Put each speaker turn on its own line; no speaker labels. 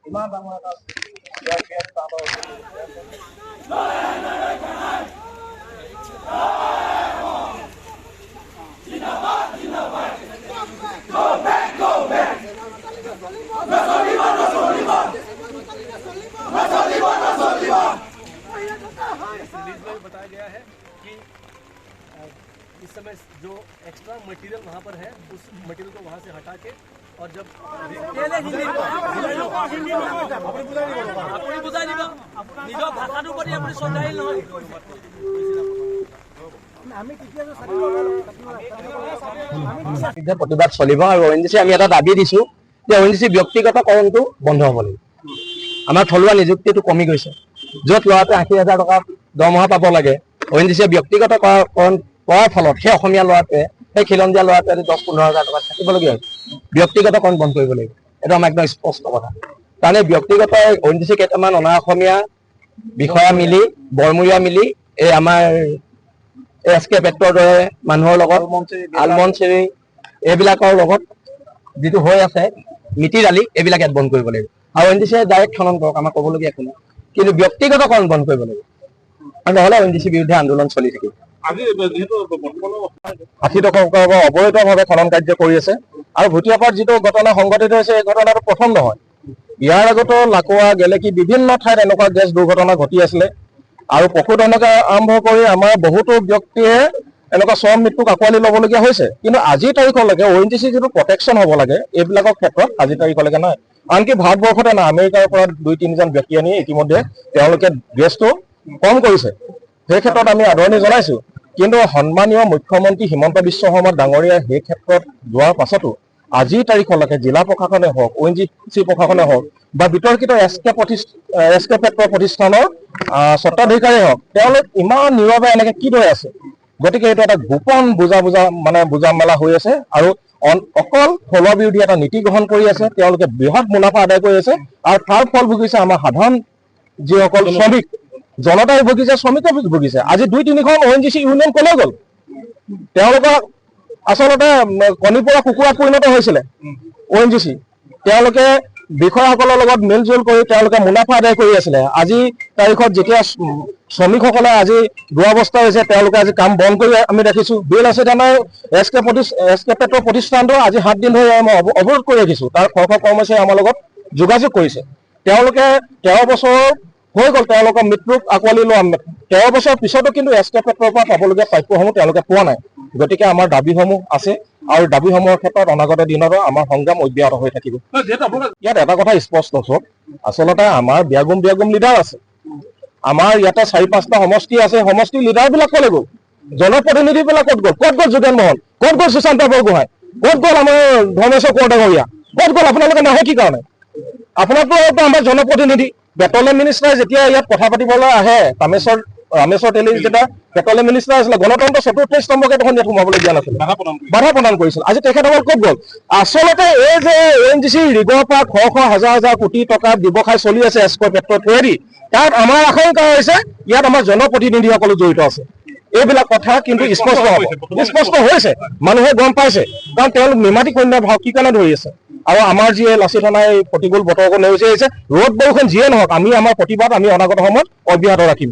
ইমান ডাঙৰ এটা
बताया गया है कि इस समय जो एक्स्ट्रा मटेरियल वहाँ पर है उस मटेरियल को वहाँ से हटा के और जब
प्रतिबाद चलिब और ONGC आम दाबी दिसो ONGC व्यक्तिगतकरणটো बंध हब लागिब आमार थलुवा नियुक्तिটো कमी गई য'ত ল'ৰাটোৱে 80,000 টকা দৰমহা পাব লাগে ONGC ব্যক্তিগতকৰণ কৰাৰ ফলত সেই অসমীয়া ল'ৰাটোৱে সেই খিলঞ্জীয়া ল'ৰাটোৱে 10-15,000 টকা থাকিবলগীয়া হয় ব্যক্তিগতকৰণ বন্ধ কৰিব লাগিব এটা আমাৰ একদম স্পষ্ট কথা কাৰণ ব্যক্তিগত ONGC কেইটামান অনা অসমীয়া বিষয়া মিলি বৰমুৰীয়া মিলি এই আমাৰ SK পেট্ৰৰ দৰে মানুহৰ লগত আলমনচেৰি এইবিলাকৰ লগত যেটো হৈ আছে মিতি ৰালি এইবিলাক ইয়াত বন্ধ কৰিব লাগিব আৰু ONGC ডাইৰেক্ট খনন কৰক আমাৰ ক'বলগীয়া একো নাই কিন্তু ব্যক্তিগতকৰণ বন্ধ কৰিব লাগিব আৰু নহ'লে ONGC বিৰুদ্ধে আন্দোলন চলি থাকিব আজি যেহেতু বৰ্তমানৰ অবৈধভাৱে খনন কাৰ্য কৰি আছে আৰু ভুটিয়াপাত যেটো ঘটনা সংঘটিত হৈছে এই ঘটনাটো প্ৰথম নহয় ইয়াৰ আগতো লাকুৱা গেলেকি বিভিন্ন ঠাইত এনেকুৱা গেছ দুৰ্ঘটনা ঘটি আছিলে আৰু পশুধনকে আৰম্ভ কৰি আমাৰ বহুতো ব্যক্তিয়ে এনেকুৱা চৰম মৃত্যুক আঁকোৱালি ল'বলগীয়া হৈছে কিন্তু আজিৰ তাৰিখলৈকে ONGC যেটো প্ৰটেকশ্যন হ'ব লাগে এইবিলাকৰ ক্ষেত্ৰত আজিৰ তাৰিখলৈকে নাই আনকি ভাৰতবৰ্ষতে না আমেৰিকাৰ পৰা 2-3জন ব্যক্তি আনি ইতিমধ্যে তেওঁলোকে গেছটো কম কৰিছে সেই ক্ষেত্ৰত আমি আদৰণি জনাইছো কিন্তু সন্মানীয় মুখ্যমন্ত্ৰী হিমন্ত বিশ্ব শৰ্মা ডাঙৰীয়া সেই ক্ষেত্ৰত যোৱাৰ পাছতো আজিৰ তাৰিখলৈকে জিলা প্ৰশাসনে হওক ONGC প্ৰশাসনে হওক বা বিতৰ্কিত SK পেট্ৰৰ প্ৰতিষ্ঠানৰ স্বত্বাধিকাৰী হওক তেওঁলোক ইমান নীৰৱে এনেকে কিদৰে আছে গতিকে এইটো এটা গোপন বুজা মেলা হৈ আছে আৰু অকল থলুৱা বিৰোধী এটা নীতি গ্ৰহণ কৰি আছে তেওঁলোকে বৃহৎ মুনাফা আদায় কৰি আছে আৰু তাৰ ফল ভুগিছে আমাৰ সাধাৰণ যিসকল শ্ৰমিক জনতাই ভুগিছে শ্ৰমিকে ভুগিছে আজি 2-3খন ONGC ইউনিয়ন কলৈ গ'ল তেওঁলোকৰ আচলতে কণীপৰা কুকুৰাত পৰিণত হৈছিলে ONGC তেওঁলোকে বিষয়াসকলৰ লগত মিলজুল কৰি তেওঁলোকে মুনাফা আদায় কৰি আছিলে আজি তাৰিখত যেতিয়া শ্ৰমিকসকলে আজি দুৰৱস্থা হৈছে তেওঁলোকে আজি কাম বন্ধ কৰি আমি দেখিছো বিল আছে থানাৰ SK পেট্ৰৰ প্ৰতিষ্ঠানটো আজি 7 দিন ধৰি আমি অৱৰোধ কৰি ৰাখিছো তাৰ কৰ্মচাৰী আমাৰ লগত যোগাযোগ কৰিছে তেওঁলোকে 13 বছৰ হৈ গ'ল তেওঁলোকৰ মৃত্যুক আঁকোৱালি লোৱা 13 বছৰ পিছতো কিন্তু SK পেট্ৰৰ পৰা পাবলগীয়া প্ৰাপ্যসমূহ তেওঁলোকে পোৱা নাই গতিকে আমাৰ দাবীসমূহ আছে আৰু দাবীসমূহৰ ক্ষেত্ৰত অনাগত দিনতো আমাৰ সংগ্ৰাম অব্যাহত হৈ থাকিব ইয়াত এটা কথা স্পষ্ট চব আচলতে আমাৰ বিয়াগুম লিডাৰ আছে আমাৰ ইয়াতে 4-5টা সমষ্টি আছে সমষ্টি লিডাৰবিলাক ক'লে গ'ল জনপ্ৰতিনিধিবিলাক ক'ত গ'ল যোগেন মোহন ক'ত গ'ল সুশান্ত বৰগোহাঁই ক'ত গ'ল আমাৰ ধৰ্মেশ্বৰ কোঁৱৰডাঙৰীয়া ক'ত গ'ল আপোনালোকে নাহে কি কাৰণে আপোনালোকতো আমাৰ জনপ্ৰতিনিধি পেট্ৰলিয়াম মিনিষ্টাৰ যেতিয়া ইয়াত কথা পাতিবলৈ আহে ৰামেশ্বৰ তেলী যেতিয়া পেট্ৰলিয়াম মিনিষ্টাৰ আছিলে গণতন্ত্ৰ 44 স্তম্ভকে দেখোন ইয়াত সোমাবলৈ দিয়া নাছিলে বাধা প্ৰদান কৰিছিল আজি তেখেতসকল ক'ত গ'ল আচলতে এই যে ONGC ৰিগৰ পৰা হাজাৰ কোটি টকা ব্যৱসায় চলি আছে SK পেট্ৰৰ থ্ৰুৱেদি তাত আমাৰ আশংকা হৈছে ইয়াত আমাৰ জনপ্ৰতিনিধিসকলো জড়িত আছে এইবিলাক কথা কিন্তু স্পষ্ট হৈছে মানুহে গম পাইছে কাৰণ তেওঁলোক নিমাতী কন্যাৰ ভাৱ কি কাৰণে ধৰি আছে আৰু আমাৰ যি লাচিত থানাই প্ৰতিকূল বতৰকো নেওচি আহিছে ৰ'দ বৰষুণ যিয়ে নহওক আমি আমাৰ প্ৰতিবাদ আমি অনাগত সময়ত অব্যাহত ৰাখিম